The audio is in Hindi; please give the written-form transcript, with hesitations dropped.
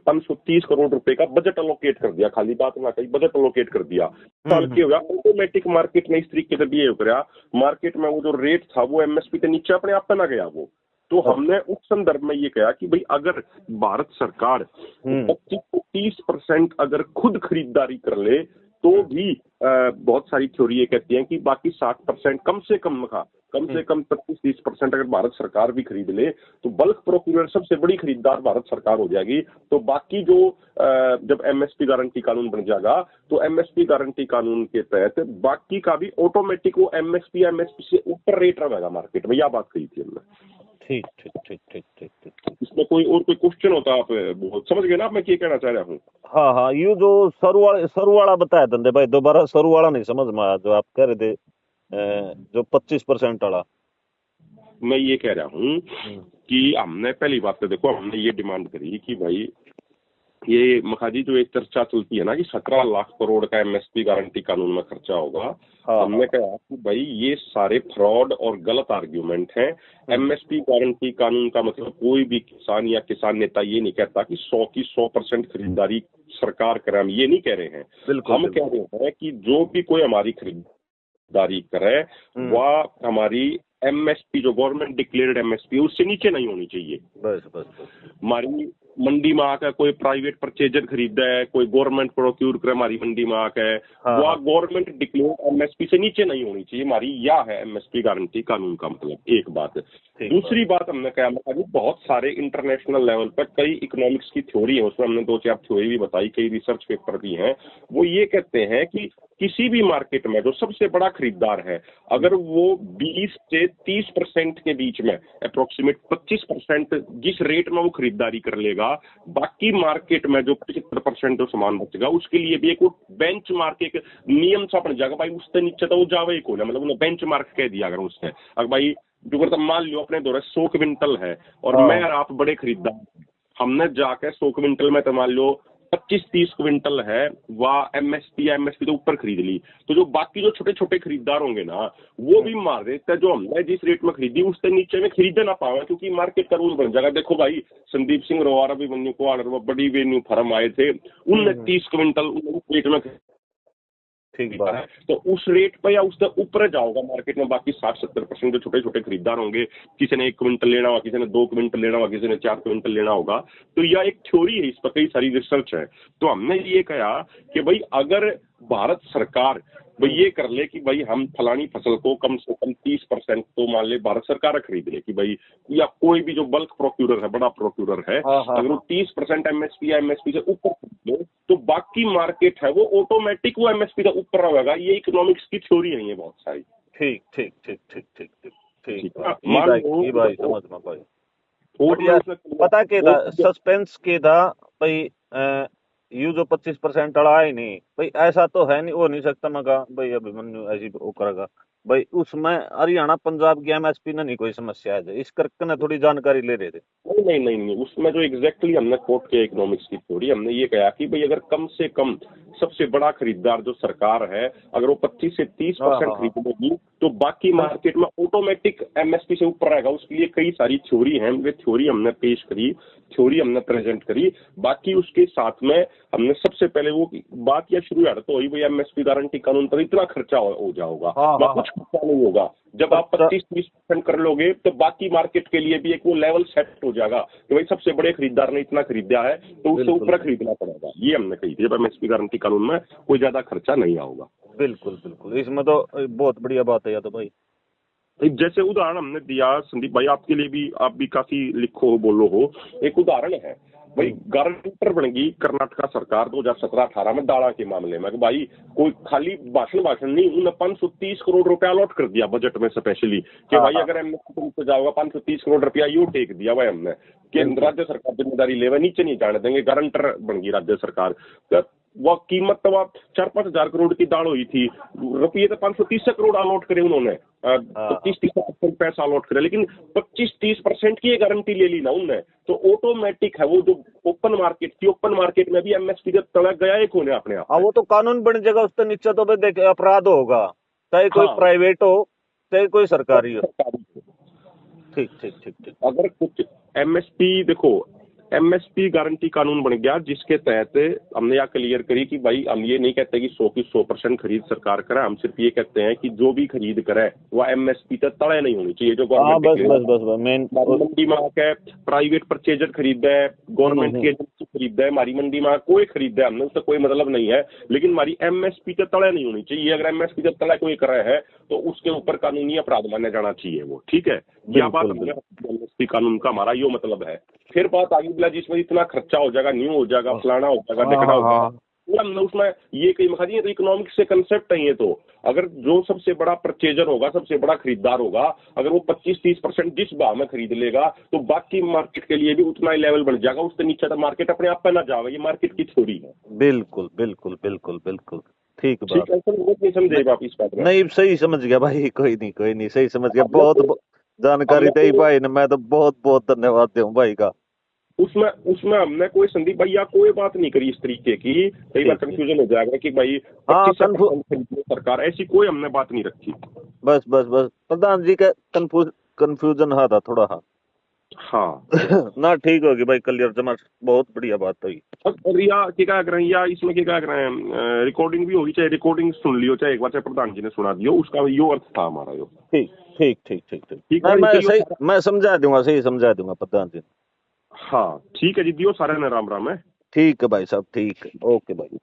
530 करोड़ रुपए का बजट अलोकेट कर दिया, खाली बात ना कही, बजट अलोकेट कर दिया। साल के हो गया ऑटोमेटिक मार्केट ने इस तरीके से बिहेव करा, मार्केट में वो जो रेट था वो एमएसपी के नीचे अपने आप पे ना गया वो। तो हमने उस संदर्भ में ये कहा कि भाई अगर भारत सरकार 25-30% अगर खुद खरीदारी कर ले तो भी बहुत सारी थ्योरी ये कहती है कि बाकी 60% कम से कम 25-30% अगर भारत सरकार भी खरीद ले तो बल्क प्रोक्यूरर सबसे बड़ी खरीदार भारत सरकार हो जाएगी। तो बाकी जो जब एमएसपी गारंटी कानून बन जाएगा तो एमएसपी गारंटी कानून के तहत बाकी का भी ऑटोमेटिक वो एमएसपी से ऊपर रेट रहेगा मार्केट में। यह बात कही थी हमने। ठीक ठीक ठीक ठीक ठीक ठीक। इसमें कोई क्वेश्चन होता आप बहुत समझ गए ना मैं क्या कहना चाह रहा हूँ? हाँ हाँ, यू जो सरू वाला बताया धंधे भाई, दोबारा सरू वाला नहीं समझ में आया जो आप कह रहे थे, जो 25% वाला। मैं ये कह रहा हूँ कि हमने पहली बात तो देखो हमने ये डिमांड करी कि भाई ये मखाजी जो एक चर्चा चलती है ना कि 17 लाख करोड़ का एमएसपी गारंटी कानून में खर्चा होगा। हमने कहा कि भाई ये सारे फ्रॉड और गलत आर्ग्यूमेंट हैं। एमएसपी गारंटी कानून का मतलब कोई भी किसान या किसान नेता ये नहीं कहता कि 100% खरीदारी सरकार करे, हम ये नहीं कह रहे हैं। हम कह रहे हैं कि जो भी कोई हमारी खरीदारी करे वह हमारी एमएसपी जो गवर्नमेंट डिक्लेयर्ड एमएसपी उससे नीचे नहीं होनी चाहिए। बस हमारी मंडी में आकर कोई प्राइवेट परचेजर खरीदा है, कोई गवर्नमेंट प्रोक्यूर करे हमारी मंडी में आकर, वह गवर्नमेंट डिक्लेयर्ड एमएसपी से नीचे नहीं होनी चाहिए। हमारी यह है एमएसपी गारंटी कानून का मतलब। एक बात। दूसरी बात हमने कहा बहुत सारे इंटरनेशनल लेवल पर कई इकोनॉमिक्स की थ्योरी है, उसमें हमने 2-4 थ्योरी भी बताई, कई रिसर्च पेपर भी हैं। वो ये कहते हैं कि किसी भी मार्केट में जो सबसे बड़ा खरीदार है अगर वो 20 से 30% के बीच में अप्रोक्सीमेट 25% जिस रेट में वो खरीदारी कर लेगा, बाकी मार्केट में जो 75% जो सामान बचेगा उसके लिए भी एक बेंच मार्क एक नियम सा बन जाएगा भाई, उससे नीचे तो वो जावे ही को ना, मतलब उन्हें बेंच मार्क कह दिया अगर उससे। अगर भाई जो मतलब मान लो अपने दौरे 100 क्विंटल है और मैं और आप बड़े खरीदार, हमने जाकर 100 क्विंटल में तो मान लो 25-30 क्विंटल है वह एमएसपी तो ऊपर खरीद ली, तो जो बाकी जो छोटे छोटे खरीदार होंगे ना वो भी मार देते हैं जो हमने जिस रेट में खरीदी उससे नीचे में खरीदे ना पावे, क्योंकि मार्केट का रूल बन जाएगा। देखो भाई संदीप सिंह रोवारा भी बन्यू को बड़ी वेन्यू फर्म आए थे, उनने 30 क्विंटल रेट में ठीक बात है, तो उस रेट पर या उससे ऊपर जाओगा मार्केट में। बाकी 60-70% जो छोटे छोटे खरीदार होंगे, किसी ने 1 क्विंटल लेना होगा, किसी ने 2 क्विंटल लेना होगा, किसी ने 4 क्विंटल लेना होगा। तो यह एक थ्योरी है, इस पर कई सारी रिसर्च है। तो हमने ये कहा कि भाई अगर भारत सरकार भाई ये कर ले कि भाई हम फलानी फसल को कम से कम 30% तो मान ले भारत सरकार खरीद ले कि भाई, या कोई भी जो बल्क प्रोक्यूरर है, बड़ा प्रोक्यूरर है, अगर वो 30% एमएसपी से ऊपर खरीद ले तो बाकी मार्केट है वो ऑटोमेटिक वो एमएसपी से ऊपर रहेगा। ये इकोनॉमिक्स की थ्योरी नहीं है बहुत सारी। ठीक ठीक ठीक ठीक ठीक ठीक ठीक भाई समझ में भाई। पता के था सस्पेंस के था भाई, यू जो 25% वाला है नहीं भाई, ऐसा तो है नहीं, हो नहीं सकता। मैं कहा भाई अभिमन्यु ऐसी वो करेगा भाई, उसमें हरियाणा पंजाब की एमएसपी ने नहीं कोई समस्या है, इस करके ना थोड़ी जानकारी ले रहे थे। नहीं, उसमें जो एग्जैक्टली हमने कोट किया इकोनॉमिक्स की थ्योरी, हमने ये कहा कि भाई अगर कम से कम सबसे बड़ा खरीदार जो सरकार है अगर वो 25 से 30% खरीद लेगी तो बाकी मार्केट में ऑटोमेटिक एमएसपी से ऊपर रहेगा। उसके लिए कई सारी थ्योरी हैं, वे थ्योरी हमने पेश करी, थ्योरी हमने प्रेजेंट करी। बाकी उसके साथ में हमने सबसे पहले वो बात या शुरुआत तो वही भाई एमएसपी गारंटी कानून पर इतना खर्चा हो जाएगा, कुछ खर्चा नहीं होगा। जब आप 25-30% कर लोगे तो बाकी मार्केट के लिए भी एक वो लेवल सेट हो जाएगा कि भाई सबसे बड़े खरीदार ने इतना खरीदा है तो उससे ऊपर खरीदना पड़ेगा। ये हमने कही थी, जब एमएसपी गारंटी कानून में कोई ज्यादा खर्चा नहीं आएगा। बिल्कुल, इसमें तो बहुत बढ़िया बात है। या तो भाई जैसे उदाहरण हमने दिया संदीप भाई, आपके लिए भी, आप भी काफी लिखो हो बोलो हो, एक उदाहरण है भाई, गारंटर बनेगी कर्नाटका सरकार 2017-18 में दाड़ा के मामले में। भाई कोई खाली भाषण नहीं, उन्होंने 530 करोड़ रुपया अलॉट कर दिया बजट में स्पेशली कि भाई अगर एमएसपी से जाओगा 530 करोड़ रुपया यू टेक दिया भाई हमने कि राज्य सरकार जिम्मेदारी लेवे, नीचे नहीं जाने देंगे, गारंटर बन गई राज्य सरकार। वह कीमत तो 4-5 हजार करोड़ की दाल हुई थी, रुपये तो 530 करोड़ अलॉट करे उन्होंने, 25-30% पैसा अलॉट करे, लेकिन 25-30% की गारंटी ले ली ना उनने, तो ऑटोमेटिक है वो जो ओपन मार्केट थी, ओपन मार्केट में भी एमएसपी जब तड़क गया एक होने अपने आप। वो तो कानून बन जाएगा, उससे नीचे तो भाई देख अपराध होगा, चाहे कोई प्राइवेट हो चाहे कोई सरकारी हो। ठीक। अगर कुछ एमएसपी देखो एमएसपी गारंटी कानून बन गया, जिसके तहत हमने यहाँ क्लियर करी कि भाई हम ये नहीं कहते कि 100 की 100% खरीद सरकार करे, हम सिर्फ ये कहते हैं कि जो भी खरीद करे वह एमएसपी तक तले नहीं होनी चाहिए, जो हाँ गवर्नमेंट बस मेन मंडी में आके प्राइवेट परचेजर खरीदा है, गवर्नमेंट की एजेंसी खरीदा है, हमारी मंडी में कोई खरीदा है, हमने उससे कोई मतलब नहीं है, लेकिन हमारी एमएसपी तक तले नहीं होनी चाहिए। अगर एमएसपी तक तले कोई कर रहा है तो उसके ऊपर कानूनी अपराध माना जाना चाहिए वो, ठीक है। यह बात एमएसपी कानून का हमारा यो मतलब है। फिर बात आगे बोला जिसमें इतना खर्चा हो जाएगा, न्यू हो जाएगा, फलाना हो जाएगा, ढकना हो जाएगा, हमने उसमें ये कई मखानी तो इकोनॉमिक्स से कंसेप्ट है ये। तो अगर जो सबसे बड़ा परचेजर होगा, सबसे बड़ा खरीदार होगा, अगर वो 25-30% जिस भाव में खरीद लेगा तो बाकी मार्केट के लिए भी उतना ही लेवल बन जाएगा, उससे नीचे तो मार्केट अपने आप पे ना जाएगा। ये मार्केट की थ्योरी है। बिल्कुल बिल्कुल बिल्कुल बिल्कुल ठीक ठीक बात। है सर, वो नहीं समझे आप इस बात में? नहीं सही समझ गया भाई, कोई नहीं सही समझ गया। बहुत जानकारी दी भाई ने, मैं तो बहुत बहुत धन्यवाद दूं भाई का। उसमें उसमें हमने कोई संदीप भैया कोई बात नहीं करी इस तरीके की, कई बार कंफ्यूजन हो जाएगा कि भाई 25% सरकार, ऐसी कोई हमने बात नहीं रखी। बस प्रधान जी का कंफ्यूजन हाँ था थोड़ा। हाँ ना ठीक होगी भाई, क्लियर जमा, बहुत बढ़िया बात हुई। और या क्या कर रहे हैं, या इसमें क्या कर रहे हैं, रिकॉर्डिंग भी होगी, चाहे रिकॉर्डिंग सुन लियो, चाहे एक बार चाहे प्रधान जी ने सुना दियो, उसका यो अर्थ था हमारा यो। ठीक ठीक ठीक ठीक ठीक मैं सही मैं समझा दूंगा, सही समझा दूंगा प्रधान जी। हाँ ठीक है जी, दियो सारे ने राम राम है। ठीक है भाई साहब, ठीक है, ओके भाई।